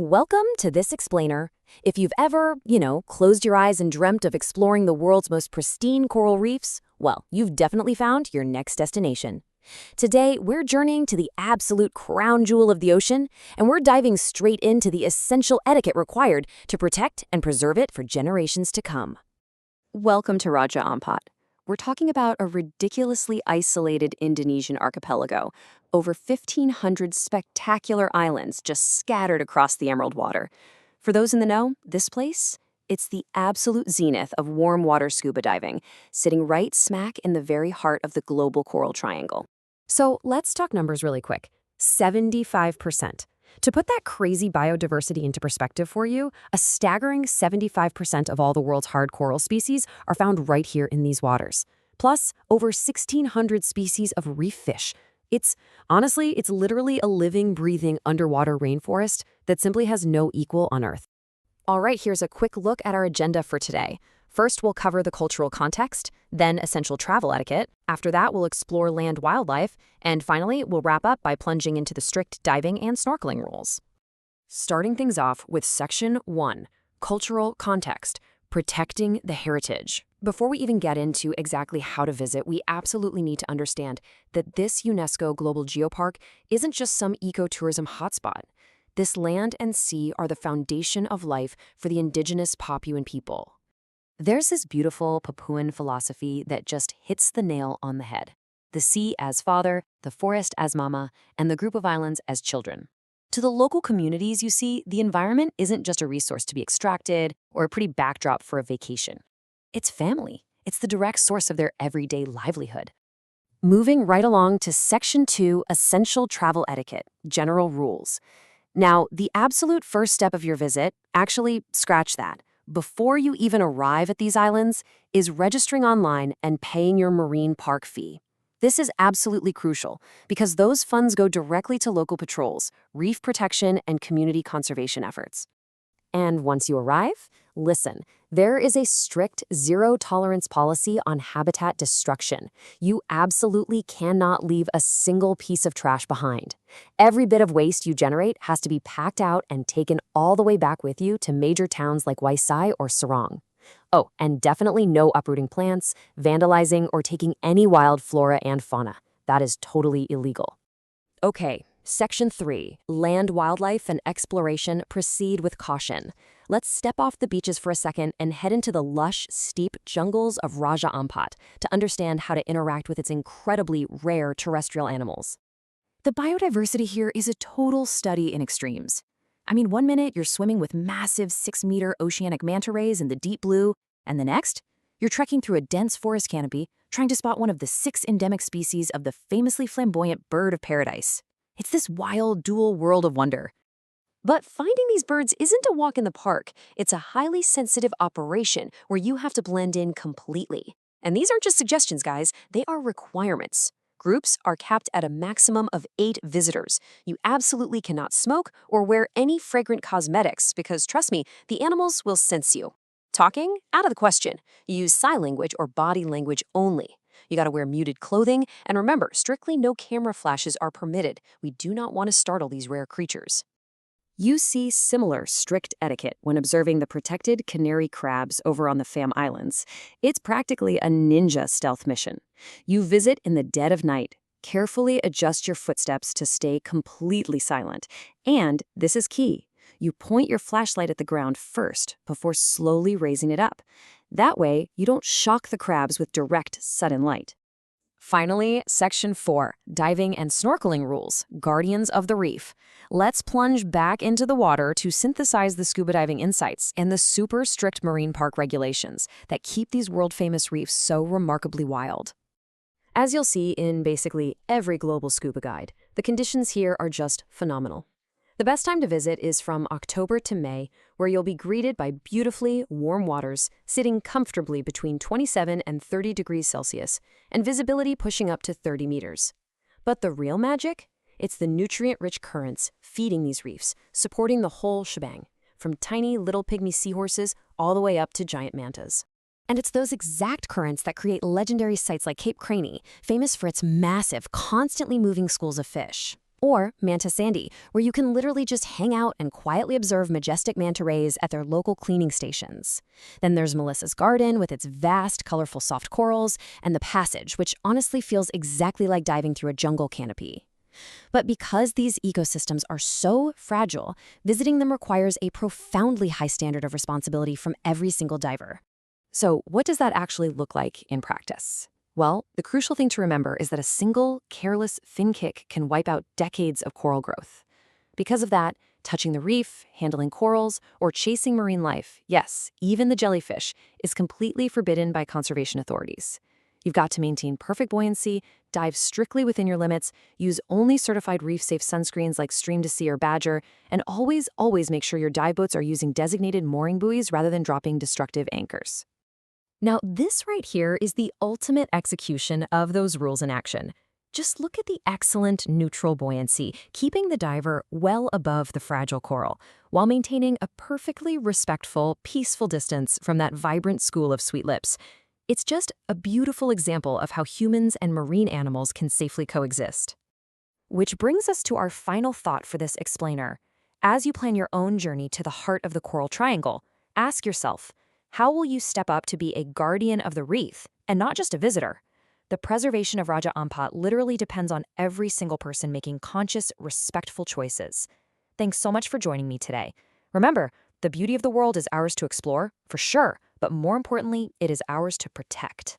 Welcome to this explainer. If you've ever, closed your eyes and dreamt of exploring the world's most pristine coral reefs, well, you've definitely found your next destination. Today, we're journeying to the absolute crown jewel of the ocean, and we're diving straight into the essential etiquette required to protect and preserve it for generations to come. Welcome to Raja Ampat. We're talking about a ridiculously isolated Indonesian archipelago, over 1,500 spectacular islands just scattered across the emerald water. For those in the know, this place? It's the absolute zenith of warm water scuba diving, sitting right smack in the very heart of the global coral triangle. So let's talk numbers really quick. 75%. To put that crazy biodiversity into perspective for you, a staggering 75% of all the world's hard coral species are found right here in these waters. Plus, over 1,600 species of reef fish. It's literally a living, breathing underwater rainforest that simply has no equal on Earth. All right, here's a quick look at our agenda for today. First, we'll cover the cultural context, then essential travel etiquette. After that, we'll explore land wildlife, and finally, we'll wrap up by plunging into the strict diving and snorkeling rules. Starting things off with Section 1, Cultural Context, Protecting the Heritage. Before we even get into exactly how to visit, we absolutely need to understand that this UNESCO Global Geopark isn't just some ecotourism hotspot. This land and sea are the foundation of life for the indigenous Papuan people. There's this beautiful Papuan philosophy that just hits the nail on the head. The sea as father, the forest as mama, and the group of islands as children. To the local communities, you see, the environment isn't just a resource to be extracted or a pretty backdrop for a vacation. It's family. It's the direct source of their everyday livelihood. Moving right along to Section 2, Essential Travel Etiquette, General Rules. Now, the absolute first step of your visit, actually, scratch that, before you even arrive at these islands, is registering online and paying your marine park fee. This is absolutely crucial because those funds go directly to local patrols, reef protection, and community conservation efforts. And once you arrive, listen, there is a strict zero-tolerance policy on habitat destruction. You absolutely cannot leave a single piece of trash behind. Every bit of waste you generate has to be packed out and taken all the way back with you to major towns like Waisai or Sorong. Oh, and definitely no uprooting plants, vandalizing, or taking any wild flora and fauna. That is totally illegal. Okay. Section 3, Land, Wildlife, and Exploration, Proceed with Caution. Let's step off the beaches for a second and head into the lush, steep jungles of Raja Ampat to understand how to interact with its incredibly rare terrestrial animals. The biodiversity here is a total study in extremes. I mean, 1 minute you're swimming with massive 6-meter oceanic manta rays in the deep blue, and the next, you're trekking through a dense forest canopy trying to spot one of the 6 endemic species of the famously flamboyant bird of paradise. It's this wild, dual world of wonder. But finding these birds isn't a walk in the park. It's a highly sensitive operation where you have to blend in completely. And these aren't just suggestions, guys. They are requirements. Groups are capped at a maximum of 8 visitors. You absolutely cannot smoke or wear any fragrant cosmetics because, trust me, the animals will sense you. Talking? Out of the question. You use sign language or body language only. You gotta wear muted clothing, and remember, strictly no camera flashes are permitted. We do not want to startle these rare creatures. You see similar strict etiquette when observing the protected canary crabs over on the Fam Islands. It's practically a ninja stealth mission. You visit in the dead of night, carefully adjust your footsteps to stay completely silent, and this is key. You point your flashlight at the ground first before slowly raising it up. That way, you don't shock the crabs with direct, sudden light. Finally, Section 4, Diving and Snorkeling Rules, Guardians of the Reef. Let's plunge back into the water to synthesize the scuba diving insights and the super strict marine park regulations that keep these world-famous reefs so remarkably wild. As you'll see in basically every global scuba guide, the conditions here are just phenomenal. The best time to visit is from October to May, where you'll be greeted by beautifully warm waters, sitting comfortably between 27 and 30 degrees Celsius, and visibility pushing up to 30 meters. But the real magic? It's the nutrient-rich currents feeding these reefs, supporting the whole shebang, from tiny little pygmy seahorses all the way up to giant mantas. And it's those exact currents that create legendary sites like Cape Craney, famous for its massive, constantly moving schools of fish. Or Manta Sandy, where you can literally just hang out and quietly observe majestic manta rays at their local cleaning stations. Then there's Melissa's Garden with its vast, colorful soft corals, and the Passage, which honestly feels exactly like diving through a jungle canopy. But because these ecosystems are so fragile, visiting them requires a profoundly high standard of responsibility from every single diver. So what does that actually look like in practice? Well, the crucial thing to remember is that a single, careless fin kick can wipe out decades of coral growth. Because of that, touching the reef, handling corals, or chasing marine life, yes, even the jellyfish, is completely forbidden by conservation authorities. You've got to maintain perfect buoyancy, dive strictly within your limits, use only certified reef-safe sunscreens like Stream to Sea or Badger, and always make sure your dive boats are using designated mooring buoys rather than dropping destructive anchors. Now, this right here is the ultimate execution of those rules in action. Just look at the excellent neutral buoyancy, keeping the diver well above the fragile coral, while maintaining a perfectly respectful, peaceful distance from that vibrant school of sweet lips. It's just a beautiful example of how humans and marine animals can safely coexist. Which brings us to our final thought for this explainer. As you plan your own journey to the heart of the Coral Triangle, ask yourself, how will you step up to be a guardian of the reef and not just a visitor? The preservation of Raja Ampat literally depends on every single person making conscious, respectful choices. Thanks so much for joining me today. Remember, the beauty of the world is ours to explore, for sure, but more importantly, it is ours to protect.